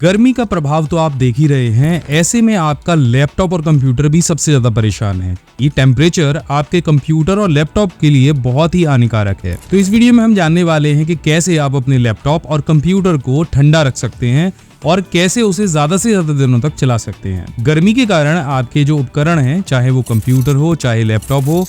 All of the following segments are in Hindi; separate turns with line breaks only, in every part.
गर्मी का प्रभाव तो आप देख ही रहे हैं। ऐसे में आपका लैपटॉप और कंप्यूटर भी सबसे ज्यादा परेशान है। ये टेम्परेचर आपके कंप्यूटर और लैपटॉप के लिए बहुत ही हानिकारक है। तो इस वीडियो में हम जानने वाले हैं कि कैसे आप अपने लैपटॉप और कंप्यूटर को ठंडा रख सकते हैं और कैसे उसे ज्यादा से ज्यादा दिनों तक चला सकते हैं। गर्मी के कारण आपके जो उपकरण हैं, चाहे वो कंप्यूटर हो चाहे लैपटॉप हो,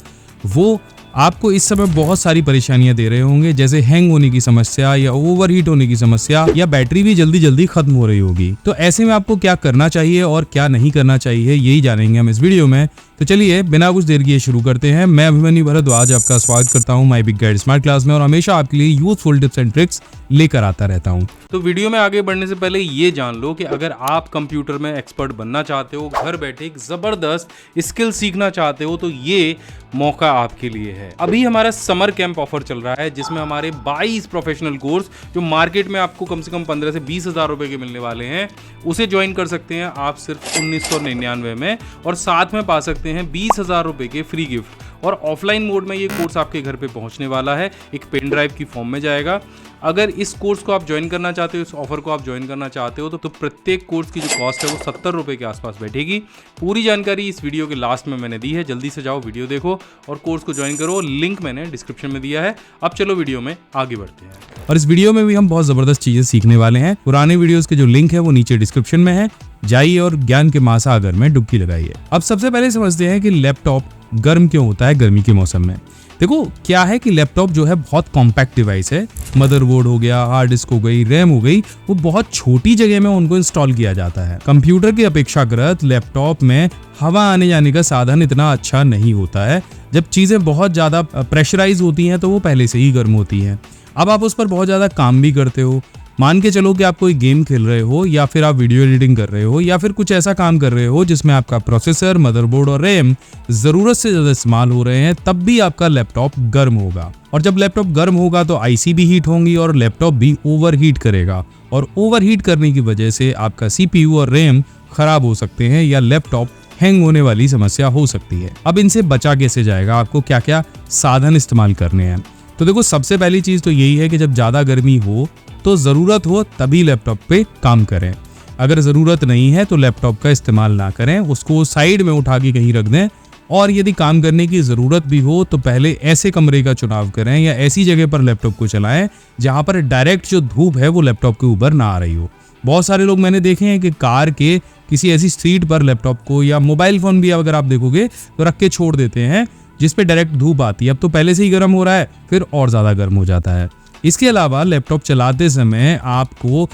वो आपको इस समय बहुत सारी परेशानियां दे रहे होंगे, जैसे हैंग होने की समस्या या ओवरहीट होने की समस्या या बैटरी भी जल्दी जल्दी खत्म हो रही होगी। तो ऐसे में आपको क्या करना चाहिए और क्या नहीं करना चाहिए, यही जानेंगे हम इस वीडियो में। तो चलिए बिना कुछ देर किए शुरू करते हैं। मैं अभिमन्यु भरद्वाज आपका स्वागत करता हूं my big guide smart class में और हमेशा आपके लिए यूजफुल टिप्स एंड ट्रिक्स लेकर आता रहता हूं। तो वीडियो में आगे बढ़ने से पहले ये जान लो कि अगर आप कंप्यूटर में एक्सपर्ट बनना चाहते हो, घर बैठे एक जबरदस्त स्किल सीखना चाहते हो, तो ये मौका आपके लिए है। अभी हमारा समर कैंप ऑफर चल रहा है जिसमें हमारे 22 प्रोफेशनल कोर्स जो मार्केट में आपको कम से कम 15 से 20 हज़ार रुपए के मिलने वाले हैं, उसे ज्वाइन कर सकते हैं आप सिर्फ 1999 में और साथ में पा सकते हैं 20,000 रुपए के फ्री गिफ्ट। और ऑफलाइन मोड में ये कोर्स आपके घर पे पहुंचने वाला है, एक पेन ड्राइव की फॉर्म में जाएगा। अगर इस कोर्स को आप ज्वाइन करना चाहते हो, इस ऑफर को आप ज्वाइन करना चाहते हो, तो प्रत्येक कोर्स की जो कॉस्ट है वो 70 रुपए के आसपास बैठेगी। पूरी जानकारी इस वीडियो के लास्ट में मैंने दी है, जल्दी से जाओ वीडियो देखो और कोर्स को ज्वाइन करो। लिंक मैंने डिस्क्रिप्शन में दिया है। अब चलो वीडियो में आगे बढ़ते हैं। और इस वीडियो में भी हम बहुत जबरदस्त चीजें सीखने वाले हैं। पुराने वीडियोस के जो लिंक है वो नीचे डिस्क्रिप्शन में है, जाइए और ज्ञान के महासागर में डुबकी लगाइए। अब सबसे पहले समझते हैं कि लैपटॉप गर्म क्यों होता है गर्मी के मौसम में। देखो क्या है कि लैपटॉप जो है बहुत कॉम्पैक्ट डिवाइस है। मदरबोर्ड हो गया, हार्ड डिस्क हो गई, रैम हो गई, वो बहुत छोटी जगह में उनको इंस्टॉल किया जाता है। कंप्यूटर की अपेक्षाकृत लैपटॉप में हवा आने जाने का साधन इतना अच्छा नहीं होता है। जब चीजें बहुत ज्यादा प्रेशराइज होती हैं तो वो पहले से ही गर्म होती हैं। अब आप उस पर बहुत ज्यादा काम भी करते हो, मान के चलो कि आप कोई गेम खेल रहे हो या फिर आप वीडियो एडिटिंग कर रहे हो या फिर कुछ ऐसा काम कर रहे हो जिसमें आपका प्रोसेसर, मदरबोर्ड और रैम जरूरत से ज्यादा इस्तेमाल हो रहे हैं, तब भी आपका लैपटॉप गर्म होगा। और जब लैपटॉप गर्म होगा तो आईसी भी हीट होंगी और लैपटॉप भी ओवरहीट करेगा और ओवरहीट करने की वजह से आपका सीपीयू और रैम खराब हो सकते हैं या लैपटॉप हैंग होने वाली समस्या हो सकती है। अब इनसे बचा कैसे जाएगा, आपको क्या क्या साधन इस्तेमाल करने हैं। तो देखो सबसे पहली चीज तो यही है कि जब ज्यादा गर्मी हो तो जरूरत हो तभी लैपटॉप पे काम करें। अगर जरूरत नहीं है तो लैपटॉप का इस्तेमाल ना करें, उसको साइड में उठा के कहीं रख दें। और यदि काम करने की जरूरत भी हो तो पहले ऐसे कमरे का चुनाव करें या ऐसी जगह पर लैपटॉप को चलाएं जहां पर डायरेक्ट जो धूप है वो लैपटॉप के ऊपर ना आ रही हो। बहुत सारे लोग मैंने देखे हैं कि कार के किसी ऐसी सीट पर लैपटॉप को या मोबाइल फोन भी अगर आप देखोगे तो रख के छोड़ देते हैं जिसपे डायरेक्ट धूप आती है। अब तो पहले से ही गर्म हो रहा है, फिर और ज्यादा गर्म हो जाता है। इसके अलावा लैपटॉप चलाते समय आपको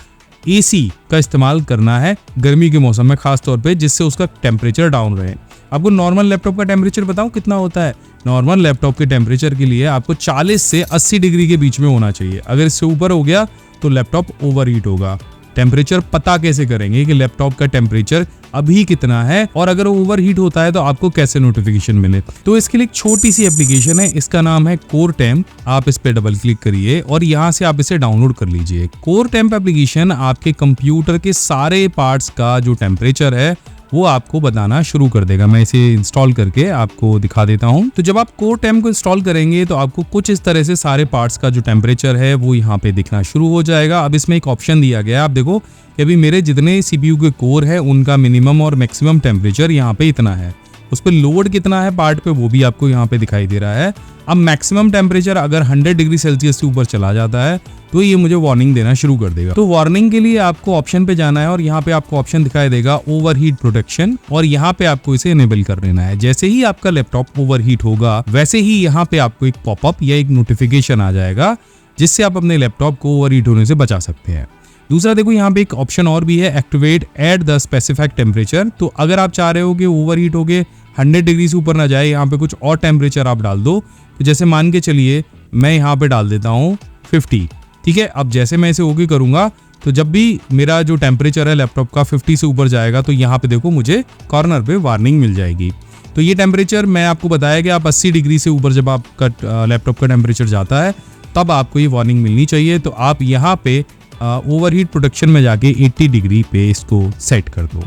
एसी का इस्तेमाल करना है गर्मी के मौसम में खास तौर पे, जिससे उसका टेम्परेचर डाउन रहे। आपको नॉर्मल लैपटॉप का टेम्परेचर बताऊं कितना होता है? नॉर्मल लैपटॉप के टेम्परेचर के लिए आपको 40 से 80 डिग्री के बीच में होना चाहिए। अगर इससे ऊपर हो गया तो लैपटॉप ओवरहीट होगा। टेम्परेचर पता कैसे करेंगे कि लैपटॉप का टेम्परेचर अभी कितना है और अगर ओवरहीट होता है तो आपको कैसे नोटिफिकेशन मिले? तो इसके लिए एक छोटी सी एप्लीकेशन है, इसका नाम है कोर टेम्प। आप इस पे डबल क्लिक करिए और यहाँ से आप इसे डाउनलोड कर लीजिए। कोर टेम्प एप्लीकेशन आपके कंप्यूटर के सारे पार्ट्स का जो टेम्परेचर है वो आपको बताना शुरू कर देगा। मैं इसे इंस्टॉल करके आपको दिखा देता हूं। तो जब आप कोर टेम्प को इंस्टॉल करेंगे तो आपको कुछ इस तरह से सारे पार्ट्स का जो टेम्परेचर है वो यहाँ पे दिखना शुरू हो जाएगा। अब इसमें एक ऑप्शन दिया गया है, आप देखो कि अभी मेरे जितने सीपीयू के कोर है उनका मिनिमम और मैक्सिमम टेम्परेचर यहाँ पे इतना है। उस पर लोड कितना है पार्ट पे वो भी आपको यहाँ पे दिखाई दे रहा है। अब मैक्सिमम टेम्परेचर अगर 100 डिग्री सेल्सियस से ऊपर चला जाता है तो ये मुझे वार्निंग देना शुरू कर देगा। तो वार्निंग के लिए आपको ऑप्शन पे जाना है और यहाँ पे आपको ऑप्शन दिखाई देगा ओवरहीट प्रोटेक्शन, और यहाँ पे आपको इसे इनेबल कर लेना है। जैसे ही आपका लैपटॉप ओवरहीट होगा वैसे ही यहाँ पे आपको एक पॉपअप या एक नोटिफिकेशन आ जाएगा जिससे आप अपने लैपटॉप को ओवरहीट होने से बचा सकते हैं। दूसरा देखो यहाँ पे एक ऑप्शन और भी है, activate at the specified temperature. तो अगर आप चाह रहे हो कि ओवरहीट हो गए 100 डिग्री से ऊपर ना जाए, यहाँ पे कुछ और टेम्परेचर आप डाल दो। तो जैसे मान के चलिए मैं यहाँ पे डाल देता हूँ 50, ठीक है। अब जैसे मैं इसे ओके करूंगा तो जब भी मेरा जो टेम्परेचर है लैपटॉप का 50 से ऊपर जाएगा तो यहाँ पे देखो मुझे कॉर्नर पे वार्निंग मिल जाएगी। तो ये टेम्परेचर मैं आपको बताया कि आप 80 डिग्री से ऊपर जब आपका लैपटॉप का टेम्परेचर जाता है तब आपको ये वार्निंग मिलनी चाहिए। तो आप यहाँ पे ओवरहीट प्रोटेक्शन में जाके 80 डिग्री पे इसको सेट कर दो।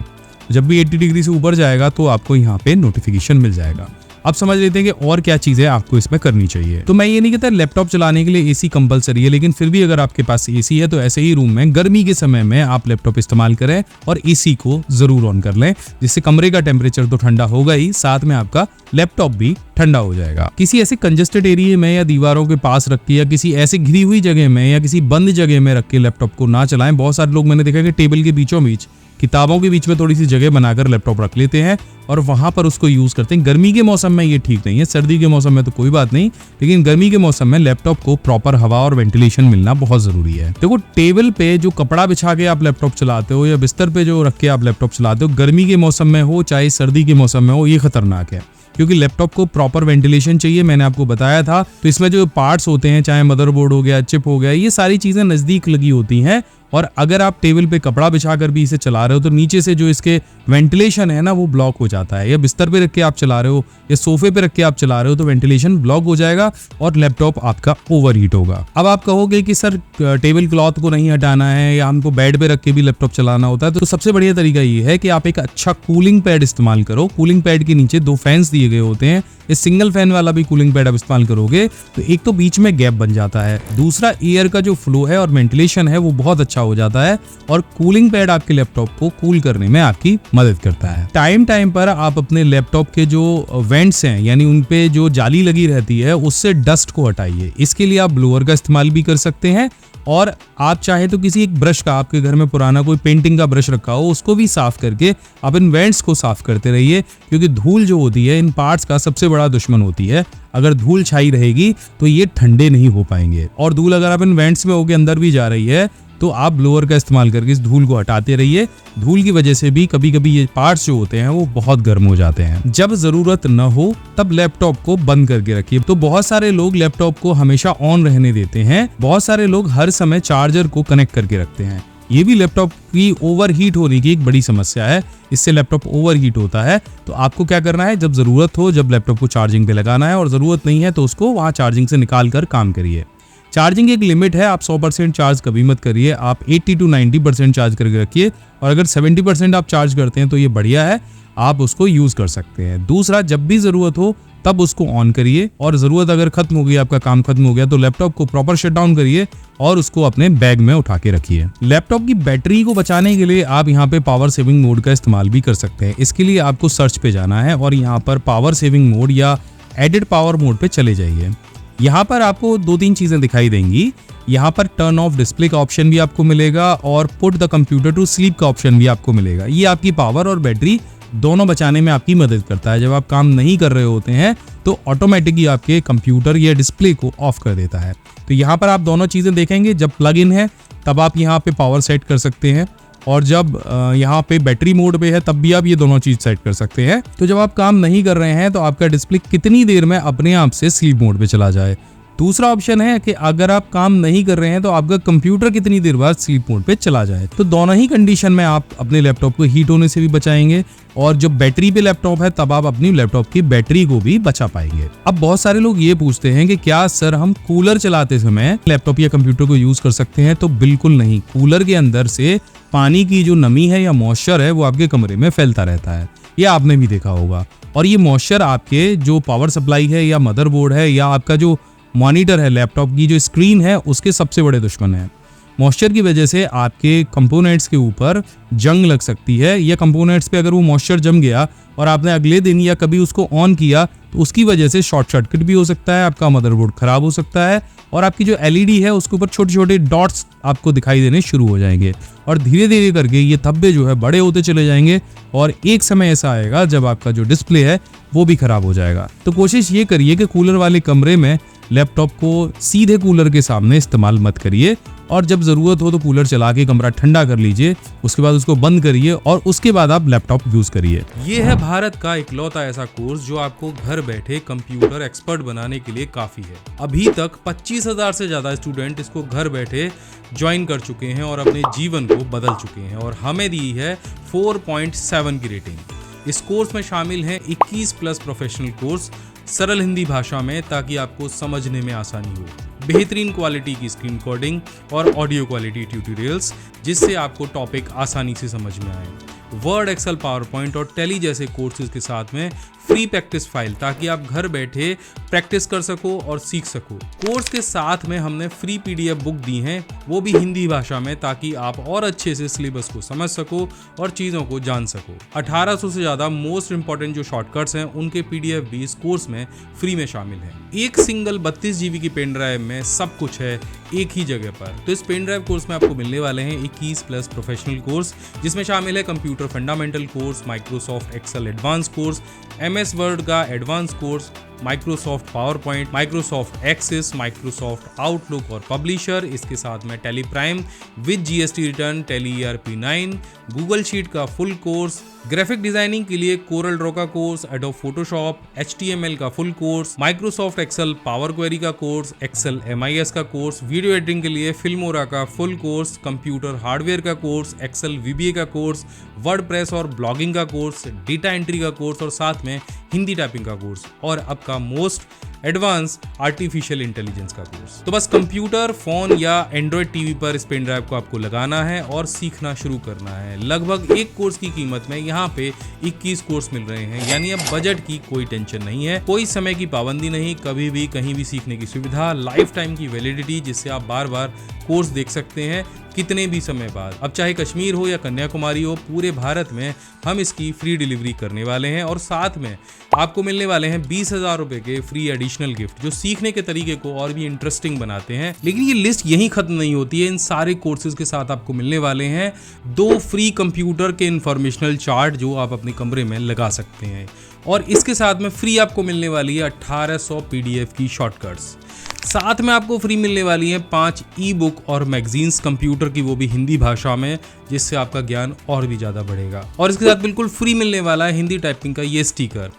जब भी 80 डिग्री से ऊपर जाएगा तो आपको यहाँ पे नोटिफिकेशन मिल जाएगा। अब समझ लेते हैं कि और क्या चीजें आपको इसमें करनी चाहिए। तो मैं ये नहीं कहता लैपटॉप चलाने के लिए एसी कंपलसरी है, लेकिन फिर भी अगर आपके पास एसी है तो ऐसे ही रूम में गर्मी के समय में आप लैपटॉप इस्तेमाल करें और एसी को जरूर ऑन कर लें, जिससे कमरे का टेम्परेचर तो ठंडा होगा ही, साथ में आपका लैपटॉप भी ठंडा हो जाएगा। किसी ऐसे कंजेस्टेड एरिया में या दीवारों के पास रख के या किसी ऐसे घिरी हुई जगह में या किसी बंद जगह में रख के लैपटॉप को ना चलाएं। बहुत सारे लोग मैंने देखा कि टेबल के बीचों बीच, किताबों के बीच में थोड़ी सी जगह बनाकर लैपटॉप रख लेते हैं और वहां पर उसको यूज करते हैं। गर्मी के मौसम में ये ठीक नहीं है, सर्दी के मौसम में तो कोई बात नहीं, लेकिन गर्मी के मौसम में लैपटॉप को प्रॉपर हवा और वेंटिलेशन मिलना बहुत जरूरी है। देखो, टेबल पे जो कपड़ा बिछा के आप लैपटॉप चलाते हो या बिस्तर पे जो रख के आप लैपटॉप चलाते हो, गर्मी के मौसम में हो चाहे सर्दी के मौसम में हो, ये खतरनाक है, क्योंकि लैपटॉप को प्रॉपर वेंटिलेशन चाहिए। मैंने आपको बताया था। तो इसमें जो पार्ट्स होते हैं, चाहे मदरबोर्ड हो गया, चिप हो गया, ये सारी चीजें नजदीक लगी होती हैं। और अगर आप टेबल पे कपड़ा बिछाकर भी इसे चला रहे हो तो नीचे से जो इसके वेंटिलेशन है ना, वो ब्लॉक हो जाता है। या बिस्तर पे रख के आप चला रहे हो या सोफे पे रख के आप चला रहे हो तो वेंटिलेशन ब्लॉक हो जाएगा और लैपटॉप आपका ओवरहीट होगा। अब आप कहोगे कि सर टेबल क्लॉथ को नहीं हटाना है या हमको बेड पे रख के भी लैपटॉप चलाना होता है, तो सबसे बढ़िया तरीका ये है कि आप एक अच्छा कूलिंग पैड इस्तेमाल करो। कूलिंग पैड के नीचे 2 फैंस दिए गए होते हैं। इस सिंगल फैन वाला भी कूलिंग पैड आप इस्तेमाल करोगे तो एक तो बीच में गैप बन जाता है, दूसरा एयर का जो फ्लो है और वेंटिलेशन है वो बहुत अच्छा हो जाता है और कूलिंग पैड आपके लैपटॉप को कूल करने में आपकी मदद करता है। टाइम टाइम पर आप अपने लैपटॉप के जो वेंट्स हैं, यानी उन पे जो जाली लगी रहती है, उससे डस्ट को हटाइए। इसके लिए आप ब्लोअर का इस्तेमाल भी कर सकते हैं और आप चाहे तो किसी एक ब्रश का, आपके घर में पुराना कोई पेंटिंग का ब्रश रखा हो, उसको भी साफ करके आप इन वेंट्स को साफ करते रहिए, क्योंकि धूल जो होती है इन पार्ट्स का सबसे बड़ा दुश्मन होती है। अगर धूल छाई रहेगी तो ये ठंडे नहीं हो पाएंगे और धूल अगर आप इन वेंट्स में होके अंदर भी जा रही है तो आप ब्लोअर का इस्तेमाल करके इस धूल को हटाते रहिए। धूल की वजह से भी कभी कभी ये पार्ट्स जो होते हैं वो बहुत गर्म हो जाते हैं। जब जरूरत न हो तब लैपटॉप को बंद करके रखिए। तो बहुत सारे लोग लैपटॉप को हमेशा ऑन रहने देते हैं, बहुत सारे लोग हर समय चार्जर को कनेक्ट करके रखते हैं। ये भी लैपटॉप की ओवरहीट होने की एक बड़ी समस्या है। इससे लैपटॉप ओवरहीट होता है। तो आपको क्या करना है, जब जरूरत हो, जब लैपटॉप को चार्जिंग पे लगाना है और जरूरत नहीं है तो उसको वहां चार्जिंग से निकाल कर काम करिए। चार्जिंग एक लिमिट है, आप 100% चार्ज कभी मत करिए, आप 80 to 90% चार्ज करके रखिए और अगर 70% आप चार्ज करते हैं तो ये बढ़िया है, आप उसको यूज कर सकते हैं। दूसरा, जब भी जरूरत हो तब उसको ऑन करिए और जरूरत अगर खत्म हो गई, आपका काम खत्म हो गया तो लैपटॉप को प्रॉपर शट डाउन करिए और उसको अपने बैग में उठा के रखिए। लैपटॉप की बैटरी को बचाने के लिए आप यहाँ पे पावर सेविंग मोड का इस्तेमाल भी कर सकते हैं। इसके लिए आपको सर्च पे जाना है और यहाँ पर पावर सेविंग मोड या एडिट पावर मोड पे चले जाइए। यहाँ पर आपको 2-3 चीजें दिखाई देंगी। यहाँ पर टर्न ऑफ डिस्प्ले का ऑप्शन भी आपको मिलेगा और put the computer to sleep का ऑप्शन भी आपको मिलेगा। ये आपकी पावर और बैटरी दोनों बचाने में आपकी मदद करता है। जब आप काम नहीं कर रहे होते हैं तो ऑटोमेटिकली आपके कंप्यूटर या डिस्प्ले को ऑफ कर देता है। तो यहाँ पर आप दोनों चीजें देखेंगे। जब प्लग इन है तब आप यहाँ पे पावर सेट कर सकते हैं और जब यहाँ पे बैटरी मोड पे है तब भी आप ये दोनों चीज सेट कर सकते हैं। तो जब आप काम नहीं कर रहे हैं तो आपका डिस्प्ले कितनी देर में अपने आप से स्लीप मोड पे चला जाए। दूसरा ऑप्शन है कि अगर आप काम नहीं कर रहे हैं तो आपका कंप्यूटर कितनी देर बाद स्लीप मोड पे चला जाए। तो दोनों ही कंडीशन में आप अपने लैपटॉप को हीट होने से भी बचाएंगे और जब बैटरी पे लैपटॉप है तब आप अपनी लैपटॉप की बैटरी को भी बचा पाएंगे। अब बहुत सारे लोग ये पूछते हैं कि क्या सर हम कूलर चलाते समय लैपटॉप या कंप्यूटर को यूज कर सकते हैं? तो बिल्कुल नहीं। कूलर के अंदर से पानी की जो नमी है या मॉइस्चर है वो आपके कमरे में फैलता रहता है, ये आपने भी देखा होगा। और ये मॉइस्चर आपके जो पावर सप्लाई है या मदरबोर्ड है या आपका जो मॉनिटर है, लैपटॉप की जो स्क्रीन है, उसके सबसे बड़े दुश्मन है। मॉइस्चर की वजह से आपके कंपोनेंट्स के ऊपर जंग लग सकती है या कंपोनेंट्स पे अगर वो मॉइस्चर जम गया और आपने अगले दिन या कभी उसको ऑन किया तो उसकी वजह से शॉर्ट सर्किट भी हो सकता है, आपका मदरबोर्ड खराब हो सकता है और आपकी जो एलईडी है उसके ऊपर छोटे छोटे डॉट्स आपको दिखाई देने शुरू हो जाएंगे और धीरे धीरे करके ये धब्बे जो है बड़े होते चले जाएंगे और एक समय ऐसा आएगा जब आपका जो डिस्प्ले है वो भी खराब हो जाएगा। तो कोशिश ये करिए कि कूलर वाले कमरे में लैपटॉप को सीधे कूलर के सामने इस्तेमाल मत करिए और जब जरूरत हो तो कूलर चला के कमरा ठंडा कर लीजिए, उसके बाद उसको बंद करिए और उसके बाद आप लैपटॉप यूज करिए। ये है भारत का इकलौता ऐसा कोर्स जो आपको घर बैठे कंप्यूटर एक्सपर्ट बनाने के लिए काफी है। अभी तक 25,000 से ज्यादा स्टूडेंट इसको घर बैठे ज्वाइन कर चुके हैं और अपने जीवन को बदल चुके हैं और हमें दी है 4.7 की रेटिंग। इस कोर्स में शामिल हैं 21 प्लस प्रोफेशनल कोर्स सरल हिंदी भाषा में ताकि आपको समझने में आसानी हो, बेहतरीन क्वालिटी की स्क्रीन रिकॉर्डिंग और ऑडियो क्वालिटी ट्यूटोरियल्स जिससे आपको टॉपिक आसानी से समझ में आए। वर्ड, एक्सेल, पावर पॉइंट और टैली जैसे कोर्सेज के साथ में फ्री प्रैक्टिस फाइल, ताकि आप घर बैठे प्रैक्टिस कर सको और सीख सको। कोर्स के साथ में हमने फ्री PDF बुक दी हैं, वो भी हिंदी भाषा में, ताकि आप और अच्छे से सिलेबस को समझ सको और चीज़ों को जान सको। 1800 से ज़्यादा मोस्ट इंपॉर्टेंट जो शॉर्टकट्स हैं उनके PDF भी इस कोर्स में फ्री में शामिल हैं। एक सिंगल 32 GB की पेन ड्राइव में सब कुछ है एक ही जगह पर। तो इस पेन ड्राइव कोर्स में आपको मिलने वाले हैं 21 प्लस प्रोफेशनल कोर्स, जिसमें शामिल है computer fundamental course, Microsoft Excel advance course, MS Word का advance course, Microsoft PowerPoint, Microsoft Access, Microsoft Outlook और पब्लिशर। इसके साथ में Tally Prime with GST return, Tally ERP 9, Google sheet का फुल कोर्स, ग्राफिक डिजाइनिंग के लिए कोरल ड्रॉ का कोर्स, एडोब फोटोशॉप, HTML का full course, Microsoft Excel Power Query का कोर्स, एक्सेल MIS का कोर्स, वीडियो एडिटिंग के लिए फिल्मोरा का फुल कोर्स, कंप्यूटर हार्डवेयर का कोर्स, एक्सेल VBA का कोर्स, वर्डप्रेस और ब्लॉगिंग का कोर्स, डेटा एंट्री का कोर्स और साथ में हिंदी टाइपिंग का कोर्स, और अब का मोस्ट एडवांस आर्टिफिशियल इंटेलिजेंस का कोर्स। तो बस कंप्यूटर, फोन या एंड्रॉयड टीवी पर इस पेन ड्राइव को आपको लगाना है और सीखना शुरू करना है। लगभग एक कोर्स की कीमत में यहाँ पे 21 कोर्स मिल रहे हैं, यानी अब बजट की कोई टेंशन नहीं है, कोई समय की पाबंदी नहीं, कभी भी कहीं भी सीखने की सुविधा, लाइफ टाइम की वैलिडिटी, जिससे आप बार बार कोर्स देख सकते हैं कितने भी समय बाद। अब चाहे कश्मीर हो या कन्याकुमारी हो, पूरे भारत में हम इसकी फ्री डिलीवरी करने वाले हैं और साथ में आपको मिलने वाले हैं 20,000 रुपए के फ्री एडिशनल गिफ्ट, जो सीखने के तरीके को और भी इंटरेस्टिंग बनाते हैं। लेकिन ये लिस्ट यहीं खत्म नहीं होती है। इन सारे कोर्सेज के साथ आपको मिलने वाले हैं 2 फ्री कंप्यूटर के इंफॉर्मेशनल चार्ट, जो आप अपने कमरे में लगा सकते हैं, और इसके साथ में फ्री आपको मिलने वाली है 1800 PDF की शॉर्टकट्स। साथ में आपको फ्री मिलने वाली है 5 ई-बुक और मैगजीन्स कंप्यूटर की, वो भी हिंदी भाषा में, जिससे आपका ज्ञान और भी ज़्यादा बढ़ेगा। और इसके साथ बिल्कुल फ्री मिलने वाला है हिंदी टाइपिंग का ये स्टिकर।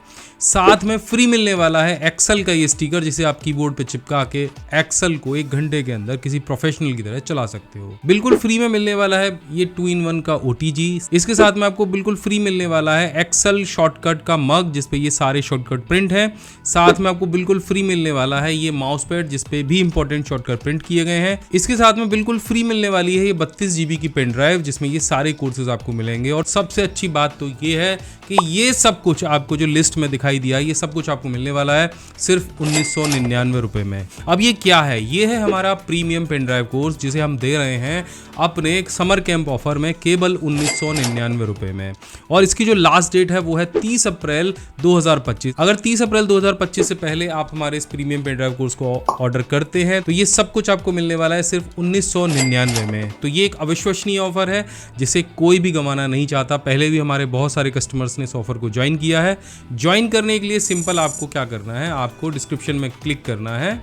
साथ में फ्री मिलने वाला है एक्सेल का ये स्टिकर, जिसे आप कीबोर्ड पे चिपका के एक्सेल को 1 घंटे के अंदर किसी प्रोफेशनल की तरह चला सकते हो। बिल्कुल फ्री में मिलने वाला है ये 2-in-1 का OTG। इसके साथ में आपको बिल्कुल फ्री मिलने वाला है एक्सेल शॉर्टकट का मग, जिसपे ये सारे शॉर्टकट प्रिंट है। साथ में आपको बिल्कुल फ्री मिलने वाला है ये माउस पैड, जिसपे भी इंपॉर्टेंट शॉर्टकट प्रिंट किए गए हैं। इसके साथ में बिल्कुल फ्री मिलने वाली है ये 32 GB की पेन ड्राइव, जिसमें ये सारे कोर्सेज आपको मिलेंगे। और सबसे अच्छी बात तो ये है कि ये सब कुछ आपको जो लिस्ट में दिखाई दिया, ये सब कुछ आपको मिलने वाला है सिर्फ 1999 रुपए में। अब ये क्या है? ये है हमारा प्रीमियम पेन ड्राइव कोर्स, जिसे हम दे रहे हैं अपने एक समर कैंप ऑफर में केवल 1999 रुपए में। और इसकी जो लास्ट डेट है वो है 30 अप्रैल 2025। अगर 30 अप्रैल 2025 से पहले आप हमारे इस प्रीमियम पेन ड्राइव कोर्स को ऑर्डर करते हैं, तो ये सब कुछ आपको मिलने वाला है सिर्फ 1999 में। तो ये एक अविश्वसनीय ऑफर है, जिसे कोई भी गंवाना नहीं चाहता। पहले भी हमारे बहुत सारे कस्टमर्स ने इस ऑफर को ज्वाइन किया है। ज्वाइन करने के लिए सिंपल आपको क्या करना है, आपको डिस्क्रिप्शन में क्लिक करना है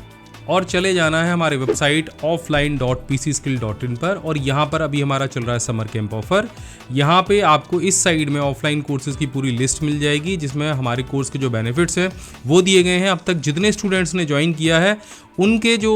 और चले जाना है हमारे वेबसाइट offline.pcskill.in पर। और यहाँ पर अभी हमारा चल रहा है समर कैंप ऑफर। यहाँ पे आपको इस साइड में ऑफलाइन कोर्सेज की पूरी लिस्ट मिल जाएगी, जिसमें हमारे कोर्स के जो बेनिफिट्स हैं वो दिए गए हैं। अब तक जितने स्टूडेंट्स ने ज्वाइन किया है उनके जो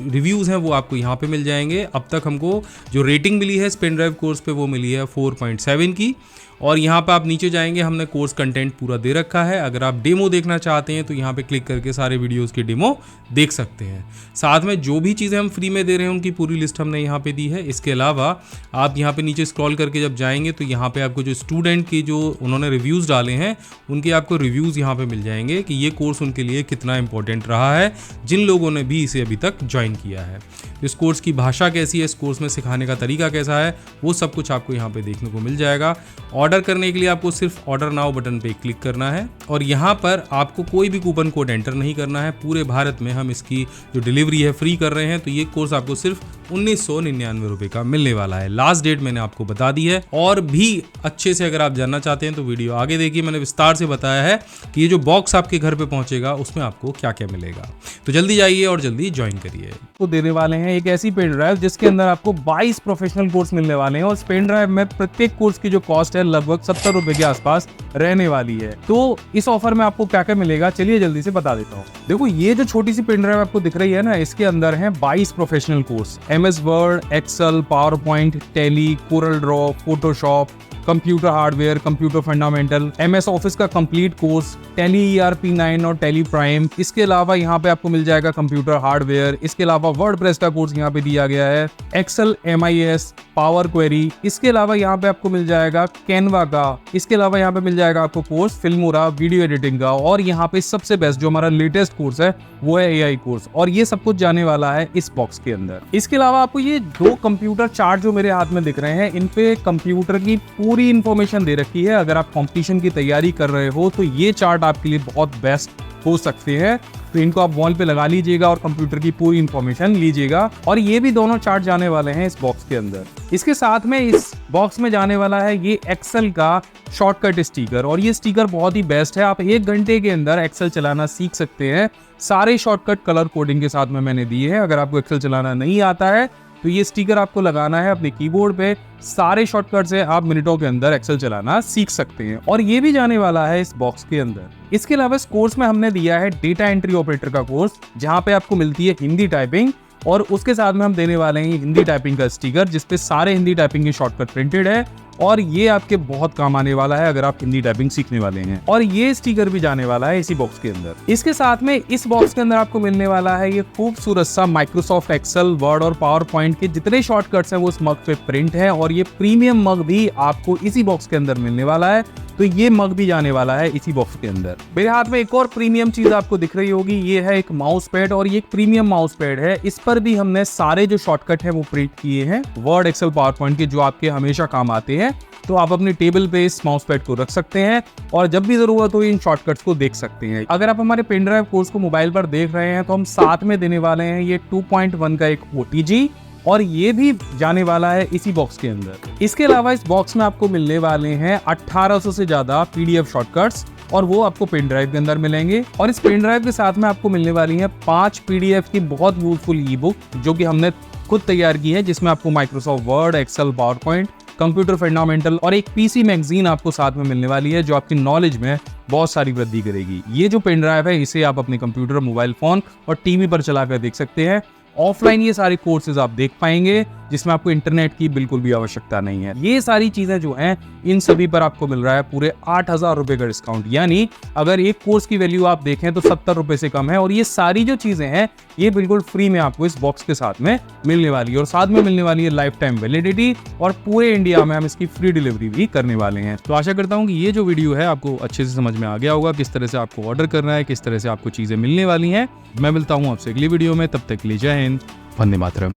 रिव्यूज़ हैं वो आपको यहाँ पे मिल जाएंगे। अब तक हमको जो रेटिंग मिली है इस पेन ड्राइव कोर्स पे वो मिली है 4.7 की। और यहाँ पे आप नीचे जाएंगे, हमने कोर्स कंटेंट पूरा दे रखा है। अगर आप डेमो देखना चाहते हैं तो यहाँ पे क्लिक करके सारे वीडियोस की डेमो देख सकते हैं। साथ में जो भी चीज़ें हम फ्री में दे रहे हैं उनकी पूरी लिस्ट हमने यहाँ पे दी है। इसके अलावा आप यहाँ पे नीचे स्क्रॉल करके जब जाएंगे तो यहाँ पे आपको जो स्टूडेंट की जो उन्होंने रिव्यूज़ डाले हैं उनके आपको रिव्यूज़ यहाँ पे मिल जाएंगे कि ये कोर्स उनके लिए कितना इंपॉर्टेंट रहा है, जिन लोगों ने भी इसे अभी तक ज्वाइन किया है। इस कोर्स की भाषा कैसी है, इस कोर्स में सिखाने का तरीका कैसा है, वो सब कुछ आपको यहाँ पे देखने को मिल जाएगा। ऑर्डर करने के लिए आपको सिर्फ ऑर्डर नाउ बटन पे क्लिक करना है और यहाँ पर आपको कोई भी कूपन कोड एंटर नहीं करना है। पूरे भारत में हम इसकी जो डिलीवरी है फ्री कर रहे हैं, तो ये कोर्स आपको सिर्फ 1999 रुपए का मिलने वाला है। लास्ट डेट मैंने आपको बता दी है। और भी अच्छे से अगर आप जानना चाहते हैं तो वीडियो आगे देखिए, मैंने विस्तार से बताया है कि ये जो बॉक्स आपके घर पे पहुंचेगा उसमें आपको क्या क्या मिलेगा। तो जल्दी जाइए और जल्दी ज्वाइन करिए।
तो देने वाले हैं एक ऐसी पेन ड्राइव जिसके अंदर आपको 22 प्रोफेशनल कोर्स मिलने वाले हैं और इस पेन ड्राइव में प्रत्येक कोर्स की जो कॉस्ट है लगभग 70 रुपए के आसपास रहने वाली है। तो इस ऑफर में आपको क्या क्या मिलेगा, चलिए जल्दी से बता देता हूँ। देखो, ये जो छोटी सी पेन ड्राइव आपको दिख रही है ना, इसके अंदर है 22 professional course. MS Word, Excel, PowerPoint, Tally, Corel Draw, Photoshop, computer hardware, computer fundamental, MS Office का कंप्लीट कोर्स, टैली ERP 9 और टैली प्राइम। इसके अलावा यहाँ पे आपको मिल जाएगा कंप्यूटर हार्डवेयर, इसके अलावा वर्डप्रेस का कोर्स यहाँ पे दिया गया है, एक्सेल, MIS, पावर क्वेरी, इसके अलावा यहाँ पे आपको मिल जाएगा कैनवा का, इसके अलावा यहाँ पे मिल जाएगा आपको कोर्स फिल्मोरा वीडियो एडिटिंग का, और यहाँ पे सबसे बेस्ट जो हमारा लेटेस्ट कोर्स है वो है AI कोर्स, और ये सब कुछ जाने वाला है इस बॉक्स के अंदर। इसके अलावा आपको ये 2 कंप्यूटर चार्ट जो मेरे हाथ में दिख रहे हैं, इन पे कंप्यूटर की पूरी इंफॉर्मेशन दे रखी है। अगर आप कंपटीशन की तैयारी कर रहे हो तो ये चार्ट आपके लिए बहुत बेस्ट हो सकते हैं, तो इनको आप वॉल पे लगा लीजिएगा और कंप्यूटर की पूरी इंफॉर्मेशन लीजिएगा। और ये भी दोनों चार्ट जाने वाले हैं इस बॉक्स के अंदर। इसके साथ में इस बॉक्स में जाने वाला है ये एक्सेल का शॉर्टकट स्टिकर, और ये स्टिकर बहुत ही बेस्ट है। आप 1 घंटे के अंदर एक्सेल चलाना सीख सकते हैं। सारे शॉर्टकट कलर कोडिंग के साथ में मैंने दिए हैं। अगर आपको एक्सेल चलाना नहीं आता है तो ये स्टिकर आपको लगाना है अपने कीबोर्ड पे। सारे शॉर्टकट से आप मिनटों के अंदर एक्सेल चलाना सीख सकते हैं, और ये भी जाने वाला है इस बॉक्स के अंदर। इसके अलावा इस कोर्स में हमने दिया है डेटा एंट्री ऑपरेटर का कोर्स, जहां पे आपको मिलती है हिंदी टाइपिंग, और उसके साथ में हम देने वाले हैं हिंदी टाइपिंग का स्टिकर, जिसपे सारे हिंदी टाइपिंग के शॉर्टकट प्रिंटेड है, और ये आपके बहुत काम आने वाला है अगर आप हिंदी टाइपिंग सीखने वाले हैं। और ये स्टिकर भी जाने वाला है इसी बॉक्स के अंदर। इसके साथ में इस बॉक्स के अंदर आपको मिलने वाला है ये खूबसूरत सा माइक्रोसॉफ्ट एक्सेल, वर्ड और पावर पॉइंट के जितने शॉर्टकट्स हैं वो उस मग पे प्रिंट है, और ये प्रीमियम मग भी आपको इसी बॉक्स के अंदर मिलने वाला है। तो ये मग भी जाने वाला है इसी बॉक्स के अंदर। मेरे हाथ में एक और प्रीमियम चीज आपको दिख रही होगी, ये है एक माउस पैड, और ये एक प्रीमियम माउस पैड है। इस पर भी हमने सारे जो शॉर्टकट है वो प्रिंट किए हैं, वर्ड, एक्सेल, पावर पॉइंट के, जो आपके हमेशा काम आते हैं। तो आप अपने टेबल पे इस माउस पैड को रख सकते हैं और जब भी जरूरत हो इन शॉर्टकट्स को देख सकते हैं। अगर आप हमारे पेन ड्राइव कोर्स को मोबाइल पर देख रहे हैं तो हम साथ में देने वाले हैं ये 2.1 का एक OTG, और ये भी जाने वाला है इसी बॉक्स के अंदर। इसके अलावा इस बॉक्स में आपको मिलने वाले हैं 1800 से ज्यादा PDF शॉर्टकट्स, और वो आपको पेन ड्राइव के अंदर मिलेंगे। और इस पेन ड्राइव के साथ में आपको मिलने वाली है 5 PDF की बहुत यूजफुल ई बुक, जो कि हमने खुद तैयार की है, जिसमें आपको Microsoft Word, Excel, PowerPoint, computer fundamental और एक PC मैगजीन आपको साथ में मिलने वाली है, जो आपकी नॉलेज में बहुत सारी वृद्धि करेगी। ये जो पेन ड्राइव है इसे आप अपने कंप्यूटर, मोबाइल फोन और टीवी पर चलाकर देख सकते हैं। ऑफलाइन ये सारे कोर्सेज आप देख पाएंगे, जिसमें आपको इंटरनेट की बिल्कुल भी आवश्यकता नहीं है। ये सारी चीजें जो हैं इन सभी पर आपको मिल रहा है पूरे 8000 रुपए का डिस्काउंट, यानी अगर एक कोर्स की वैल्यू आप देखें तो 70 रुपए से कम है। और ये सारी जो चीजें हैं ये बिल्कुल फ्री में आपको इस बॉक्स के साथ में मिलने वाली है, और साथ में मिलने वाली है लाइफ टाइम वैलिडिटी, और पूरे इंडिया में हम इसकी फ्री डिलीवरी भी करने वाले हैं। तो आशा करता हूँ कि ये जो वीडियो है आपको अच्छे से समझ में आ गया होगा, किस तरह से आपको ऑर्डर करना है, किस तरह से आपको चीजें मिलने वाली हैं। मैं मिलता हूँ आपसे अगली वीडियो में, तब तक के लिए जय हिंद, वंदे मातरम।